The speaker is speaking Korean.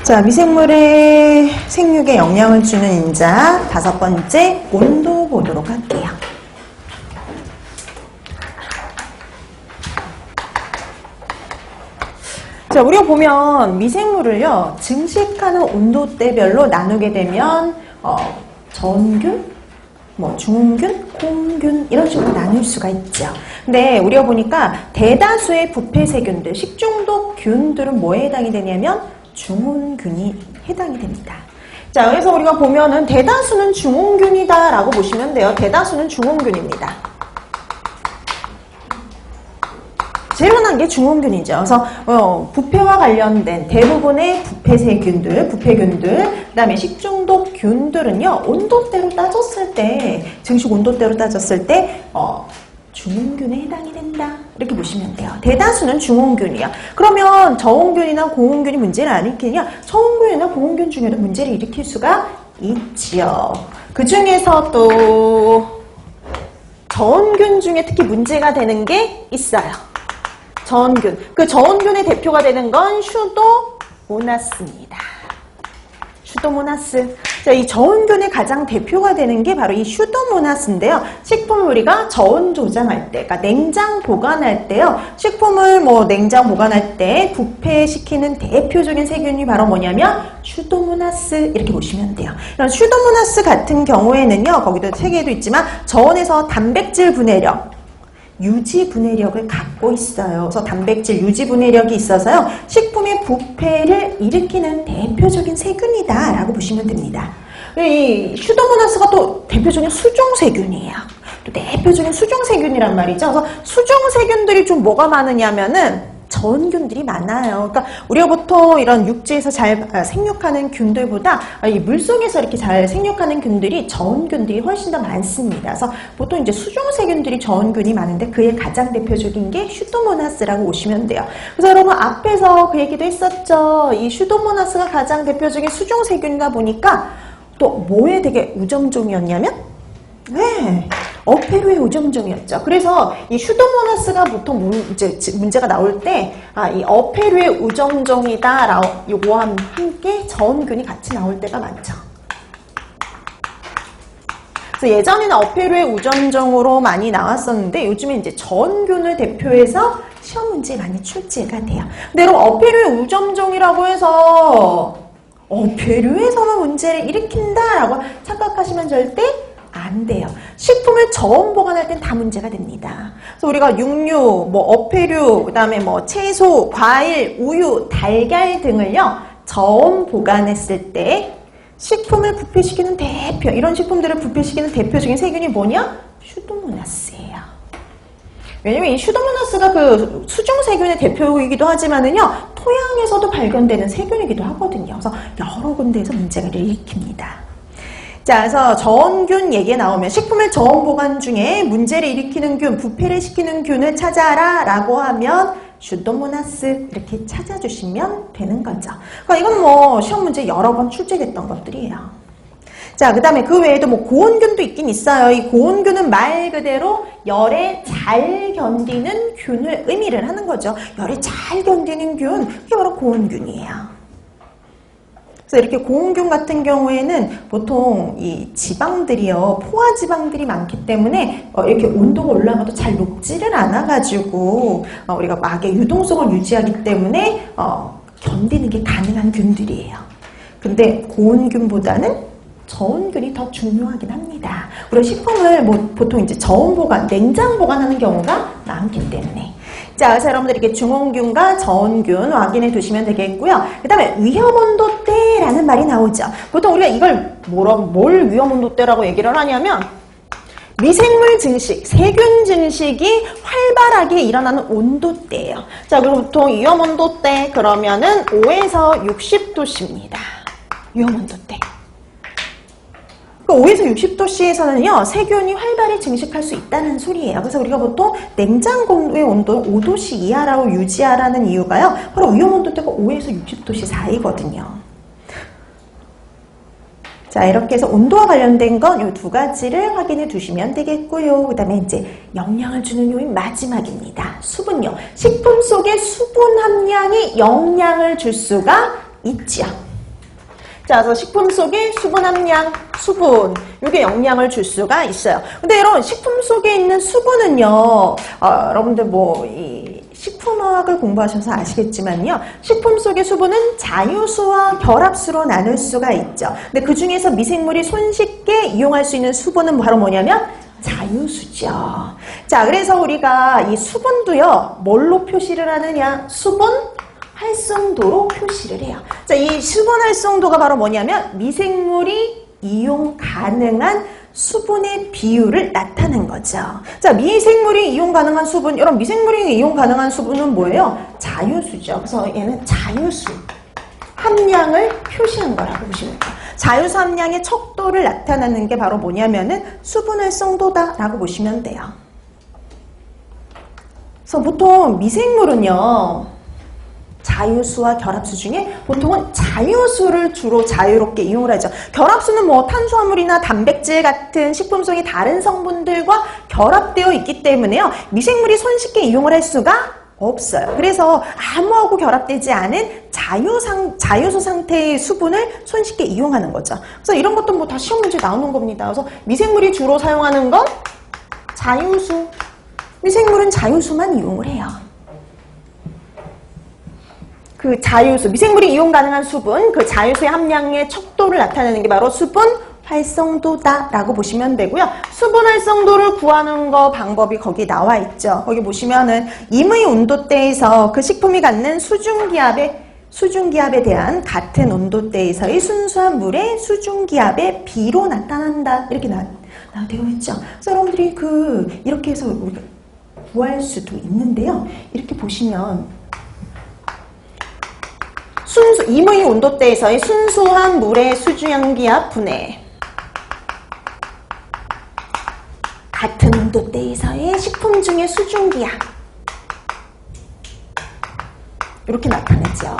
자, 미생물의 생육에 영향을 주는 인자 5번째 온도 보도록 할게요. 자, 우리가 보면 미생물을요, 증식하는 온도대별로 나누게 되면 전균, 중균, 콩균 이런 식으로 나눌 수가 있죠. 근데 우리가 보니까 대다수의 부패세균들, 식중독균들은 뭐에 해당이 되냐면 중온균이 해당이 됩니다. 자, 그래서 우리가 보면은 대다수는 중온균이다 라고 보시면 돼요. 대다수는 중온균입니다. 제일 흔한 게 중온균이죠. 그래서 부패와 관련된 대부분의 부패세균들, 부패균들, 그 다음에 식중독균들은요, 온도대로 따졌을 때, 증식 온도대로 따졌을 때 중온균에 해당이 된다. 이렇게 보시면 돼요. 대다수는 중온균이야. 그러면 저온균이나 고온균이 문제를 안 일으키냐? 저온균이나 고온균 중에도 문제를 일으킬 수가 있지요. 그 중에서 또 저온균 중에 특히 문제가 되는 게 있어요. 저온균. 그 저온균의 대표가 되는 건 슈도모나스입니다. 슈도모나스. 자, 이 저온균의 가장 대표가 되는 게 바로 이 슈도모나스인데요. 식품을 우리가 저온 조장할 때, 그러니까 냉장 보관할 때요. 식품을 냉장 보관할 때 부패시키는 대표적인 세균이 바로 뭐냐면 슈도모나스 이렇게 보시면 돼요. 이런 슈도모나스 같은 경우에는요. 거기도 세계에도 있지만 저온에서 단백질 분해력, 유지 분해력을 갖고 있어요. 그래서 단백질 유지 분해력이 있어서요. 식품의 부패를 일으키는 대표적인 세균이다 라고 보시면 됩니다. 이 슈도모나스가 또 대표적인 수종세균이에요. 또 대표적인 수종세균이란 말이죠. 그래서 수종세균들이 좀 뭐가 많으냐면은 저온균들이 많아요. 그러니까 우리가 보통 이런 육지에서 잘 생육하는 균들보다 이 물속에서 이렇게 잘 생육하는 균들이 저온균들이 훨씬 더 많습니다. 그래서 보통 이제 수종세균들이 저온균이 많은데 그의 가장 대표적인 게 슈도모나스라고 보시면 돼요. 그래서 여러분 앞에서 그 얘기도 했었죠. 이 슈도모나스가 가장 대표적인 수종세균이다 보니까 또 뭐에 되게 우점종이었냐면 어패류의 우점종이었죠. 그래서 이 슈도모나스가 보통 문제가 나올 때, 이 어패류의 우점종이다, 요거와 함께 저온균이 같이 나올 때가 많죠. 그래서 예전에는 어패류의 우점종으로 많이 나왔었는데, 요즘에 이제 저온균을 대표해서 시험 문제에 많이 출제가 돼요. 근데 여러분, 어패류의 우점종이라고 해서, 어패류에서만 문제를 일으킨다라고 착각하시면 절대 안 돼요. 식품을 저온 보관할 땐 다 문제가 됩니다. 그래서 우리가 육류, 어패류, 그 다음에 채소, 과일, 우유, 달걀 등을요, 저온 보관했을 때 식품을 부패시키는 이런 식품들을 부패시키는 대표적인 세균이 뭐냐? 슈도모나스예요. 왜냐면 이 슈도모나스가 그 수종세균의 대표이기도 하지만은요, 토양에서도 발견되는 세균이기도 하거든요. 그래서 여러 군데에서 문제를 일으킵니다. 자, 그래서 저온균 얘기에 나오면 식품을 저온 보관 중에 문제를 일으키는 균, 부패를 시키는 균을 찾아라 라고 하면 슈도모나스 이렇게 찾아주시면 되는 거죠. 그러니까 이건 시험 문제 여러 번 출제됐던 것들이에요. 자, 그 다음에 그 외에도 고온균도 있긴 있어요. 이 고온균은 말 그대로 열에 잘 견디는 균을 의미를 하는 거죠. 열에 잘 견디는 균, 그게 바로 고온균이에요. 그래서 이렇게 고온균 같은 경우에는 보통 이 지방들이요, 포화 지방들이 많기 때문에 이렇게 온도가 올라가도 잘 녹지를 않아가지고 우리가 막의 유동성을 유지하기 때문에 견디는 게 가능한 균들이에요. 근데 고온균보다는 저온균이 더 중요하긴 합니다. 우리가 식품을 보통 이제 저온 보관, 냉장 보관하는 경우가 많기 때문에. 자, 그래서 여러분들 이렇게 중온균과 저온균 확인해 두시면 되겠고요. 그 다음에 위험온도대라는 말이 나오죠. 보통 우리가 이걸 뭘 위험온도대라고 얘기를 하냐면 미생물 증식, 세균 증식이 활발하게 일어나는 온도대예요. 자, 그럼 보통 위험온도대 그러면은 5에서 60도씨입니다. 위험온도대. 5에서 60도씨에서는요, 세균이 활발히 증식할 수 있다는 소리예요. 그래서 우리가 보통 냉장고의 온도는 5도씨 이하라고 유지하라는 이유가요, 바로 위험온도대가 5에서 60도씨 사이거든요. 자, 이렇게 해서 온도와 관련된 건 이 두 가지를 확인해 두시면 되겠고요. 그 다음에 이제 영양을 주는 요인 마지막입니다. 수분요. 식품 속에 수분 함량이 영양을 줄 수가 있지요. 자, 그래서 식품 속의 수분 함량, 수분, 이게 영양을 줄 수가 있어요. 근데 이런 식품 속에 있는 수분은요, 여러분들 이 식품화학을 공부하셔서 아시겠지만요, 식품 속의 수분은 자유수와 결합수로 나눌 수가 있죠. 근데 그 중에서 미생물이 손쉽게 이용할 수 있는 수분은 바로 뭐냐면 자유수죠. 자, 그래서 우리가 이 수분도요, 뭘로 표시를 하느냐? 수분 활성도로 표시를 해요. 자, 이 수분 활성도가 바로 뭐냐면 미생물이 이용 가능한 수분의 비율을 나타낸 거죠. 자, 미생물이 이용 가능한 수분, 이런 미생물이 이용 가능한 수분은 뭐예요? 자유수죠. 그래서 얘는 자유수 함량을 표시한 거라고 보시면 돼요. 자유수 함량의 척도를 나타내는 게 바로 뭐냐면은 수분 활성도다라고 보시면 돼요. 그래서 보통 미생물은요, 자유수와 결합수 중에 보통은 자유수를 주로 자유롭게 이용을 하죠. 결합수는 뭐 탄수화물이나 단백질 같은 식품 속의 다른 성분들과 결합되어 있기 때문에요, 미생물이 손쉽게 이용을 할 수가 없어요. 그래서 아무하고 결합되지 않은 자유수 상태의 수분을 손쉽게 이용하는 거죠. 그래서 이런 것도 뭐 다 시험 문제 나오는 겁니다. 그래서 미생물이 주로 사용하는 건 자유수. 미생물은 자유수만 이용을 해요. 그 자유수, 미생물이 이용 가능한 수분, 그 자유수의 함량의 척도를 나타내는 게 바로 수분 활성도다라고 보시면 되고요. 수분 활성도를 구하는 거 방법이 거기 나와 있죠. 거기 보시면은 임의 온도대에서 그 식품이 갖는 수중기압에 대한 같은 온도대에서의 순수한 물의 수중기압의 비로 나타난다. 이렇게 되어 있죠. 그래서 여러분들이 이렇게 해서 우리가 구할 수도 있는데요. 이렇게 보시면 임의 온도대에서의 순수한 물의 수중기압 분해, 같은 온도대에서의 식품 중의 수중기압, 이렇게 나타내죠.